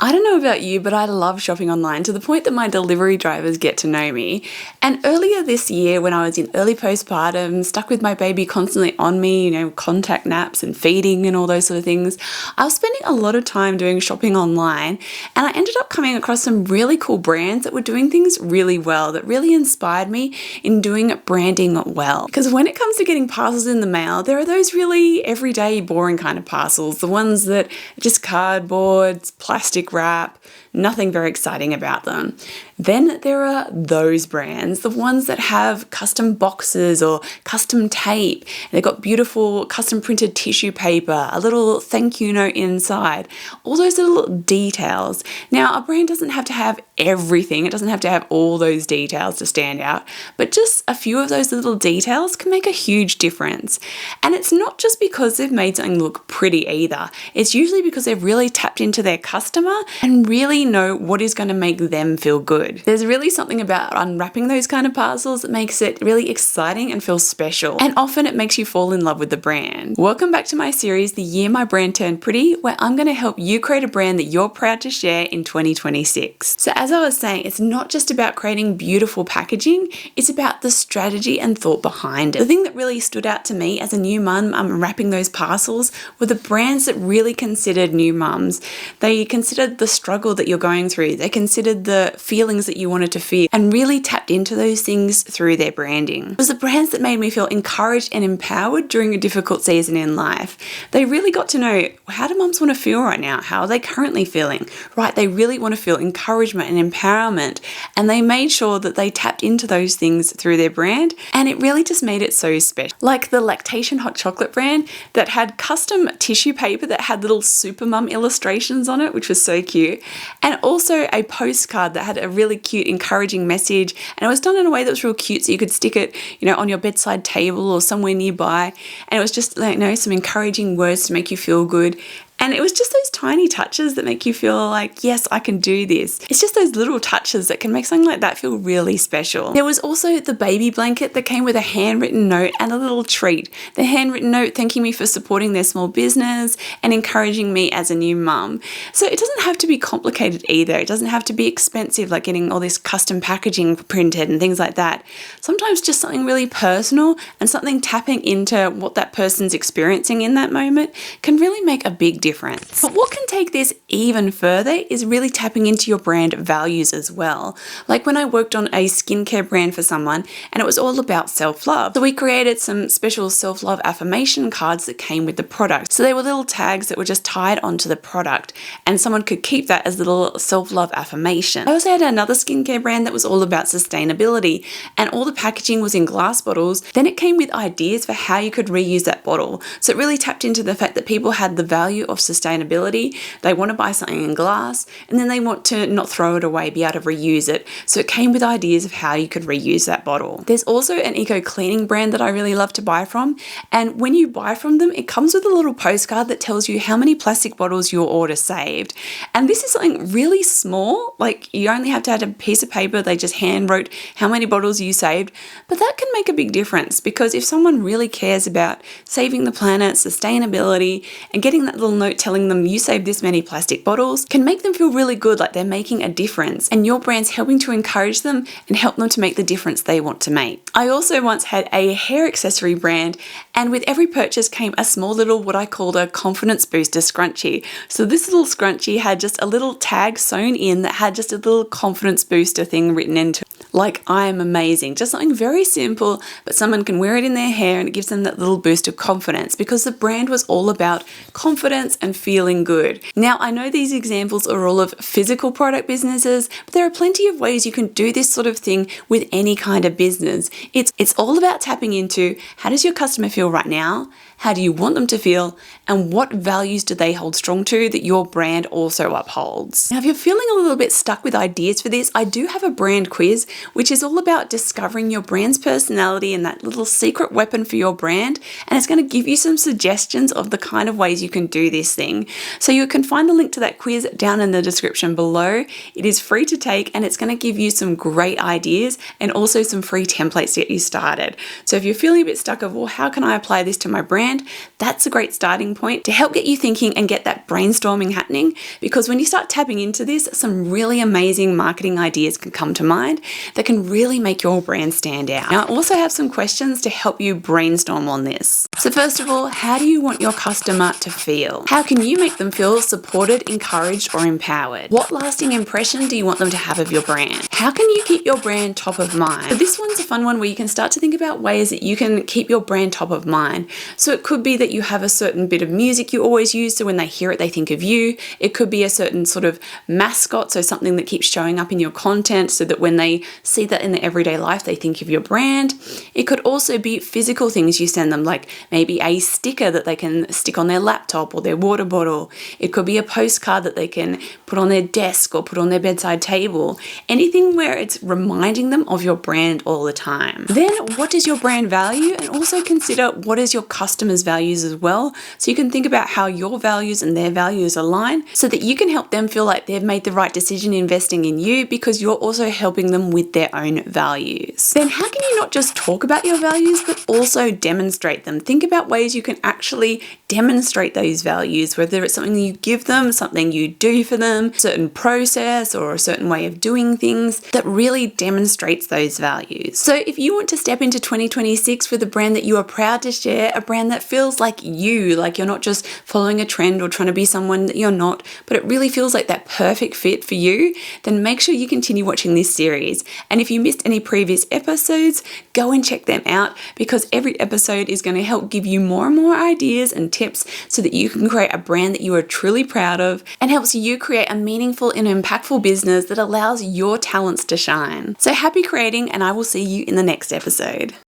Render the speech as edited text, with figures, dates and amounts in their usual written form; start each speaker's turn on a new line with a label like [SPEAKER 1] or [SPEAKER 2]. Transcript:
[SPEAKER 1] I don't know about you, but I love shopping online to the point that my delivery drivers get to know me. And earlier this year, when I was in early postpartum, stuck with my baby constantly on me, contact naps and feeding and all those sort of things, I was spending a lot of time doing shopping online, and I ended up coming across some really cool brands that were doing things really well, that really inspired me in doing branding well. Because when it comes to getting parcels in the mail, there are those really everyday, boring kind of parcels, the ones that are just cardboard, plastic wrap, nothing very exciting about them. Then there are those brands, the ones that have custom boxes or custom tape. They've got beautiful custom printed tissue paper, a little thank you note inside, all those little details. Now, a brand doesn't have to have everything. It doesn't have to have all those details to stand out, but just a few of those little details can make a huge difference. And it's not just because they've made something look pretty either. It's usually because they've really tapped into their customer and really know what is going to make them feel good. There's really something about unwrapping those kind of parcels that makes it really exciting and feels special. And often it makes you fall in love with the brand. Welcome back to my series, The Year My Brand Turned Pretty, where I'm going to help you create a brand that you're proud to share in 2026. So as I was saying, it's not just about creating beautiful packaging, it's about the strategy and thought behind it. The thing that really stood out to me as a new mum unwrapping those parcels were the brands that really considered new mums. They considered the struggle that you're going through. They considered the feelings that you wanted to feel and really tapped into those things through their branding. It was the brands that made me feel encouraged and empowered during a difficult season in life. They really got to know, how do mums want to feel right now? How are they currently feeling? Right, they really want to feel encouragement and empowerment, and they made sure that they tapped into those things through their brand, and it really just made it so special. Like the lactation hot chocolate brand that had custom tissue paper that had little super mum illustrations on it, which was so cute, and also a postcard that had a really cute encouraging message, and it was done in a way that was real cute, so you could stick it on your bedside table or somewhere nearby, and it was just some encouraging words to make you feel good. And it was just those tiny touches that make you feel like, yes, I can do this. It's just those little touches that can make something like that feel really special. There was also the baby blanket that came with a handwritten note and a little treat. The handwritten note thanking me for supporting their small business and encouraging me as a new mum. So it doesn't have to be complicated either. It doesn't have to be expensive, like getting all this custom packaging printed and things like that. Sometimes just something really personal and something tapping into what that person's experiencing in that moment can really make a big difference. But what can take this even further is really tapping into your brand values as well. Like when I worked on a skincare brand for someone, and it was all about self-love. So we created some special self-love affirmation cards that came with the product. So they were little tags that were just tied onto the product, and someone could keep that as a little self-love affirmation. I also had another skincare brand that was all about sustainability, and all the packaging was in glass bottles. Then it came with ideas for how you could reuse that bottle. So it really tapped into the fact that people had the value of sustainability. They want to buy something in glass, and then they want to not throw it away, be able to reuse it. So it came with ideas of how you could reuse that bottle. There's also an eco cleaning brand that I really love to buy from, and when you buy from them, it comes with a little postcard that tells you how many plastic bottles your order saved. And this is something really small, like you only have to add a piece of paper. They just hand wrote how many bottles you saved, but that can make a big difference, because if someone really cares about saving the planet, sustainability, and getting that little note telling them you saved this many plastic bottles can make them feel really good, like they're making a difference, and your brand's helping to encourage them and help them to make the difference they want to make. I also once had a hair accessory brand, and with every purchase came a small little, what I called a confidence booster scrunchie. So this little scrunchie had just a little tag sewn in that had just a little confidence booster thing written into it. Like, I am amazing. Just something very simple, but someone can wear it in their hair and it gives them that little boost of confidence, because the brand was all about confidence and feeling good. Now, I know these examples are all of physical product businesses, but there are plenty of ways you can do this sort of thing with any kind of business. It's all about tapping into, how does your customer feel right now? How do you want them to feel? And what values do they hold strong to that your brand also upholds? Now, if you're feeling a little bit stuck with ideas for this, I do have a brand quiz, which is all about discovering your brand's personality and that little secret weapon for your brand. And it's going to give you some suggestions of the kind of ways you can do this thing. So you can find the link to that quiz down in the description below. It is free to take, and it's going to give you some great ideas and also some free templates to get you started. So if you're feeling a bit stuck of, well, how can I apply this to my brand? That's a great starting point. point to help get you thinking and get that brainstorming happening, because when you start tapping into this, some really amazing marketing ideas can come to mind that can really make your brand stand out. Now, I also have some questions to help you brainstorm on this. So first of all, how do you want your customer to feel? How can you make them feel supported, encouraged, or empowered? What lasting impression do you want them to have of your brand? How can you keep your brand top of mind? So this one's a fun one where you can start to think about ways that you can keep your brand top of mind. So it could be that you have a certain bit of music you always use, so when they hear it, they think of you. It could be a certain sort of mascot, so something that keeps showing up in your content so that when they see that in their everyday life, they think of your brand. It could also be physical things you send them, like maybe a sticker that they can stick on their laptop or their water bottle. It could be a postcard that they can put on their desk or put on their bedside table. Anything where it's reminding them of your brand all the time. Then what does your brand value? And also consider what is your customers' values as well. So you can think about how your values and their values align so that you can help them feel like they've made the right decision investing in you, because you're also helping them with their own values. Then how can you not just talk about your values, but also demonstrate them? Think about ways you can actually demonstrate those values, whether it's something you give them, something you do for them, certain process or a certain way of doing things that really demonstrates those values. So if you want to step into 2026 with a brand that you are proud to share, a brand that feels like you, like you're not just following a trend or trying to be someone that you're not, but it really feels like that perfect fit for you, then make sure you continue watching this series. And if you missed any previous episodes, go and check them out, because every episode is going to help give you more and more ideas and tips so that you can create a brand that you are truly proud of and helps you create a meaningful and impactful business that allows your talents to shine. So happy creating, and I will see you in the next episode.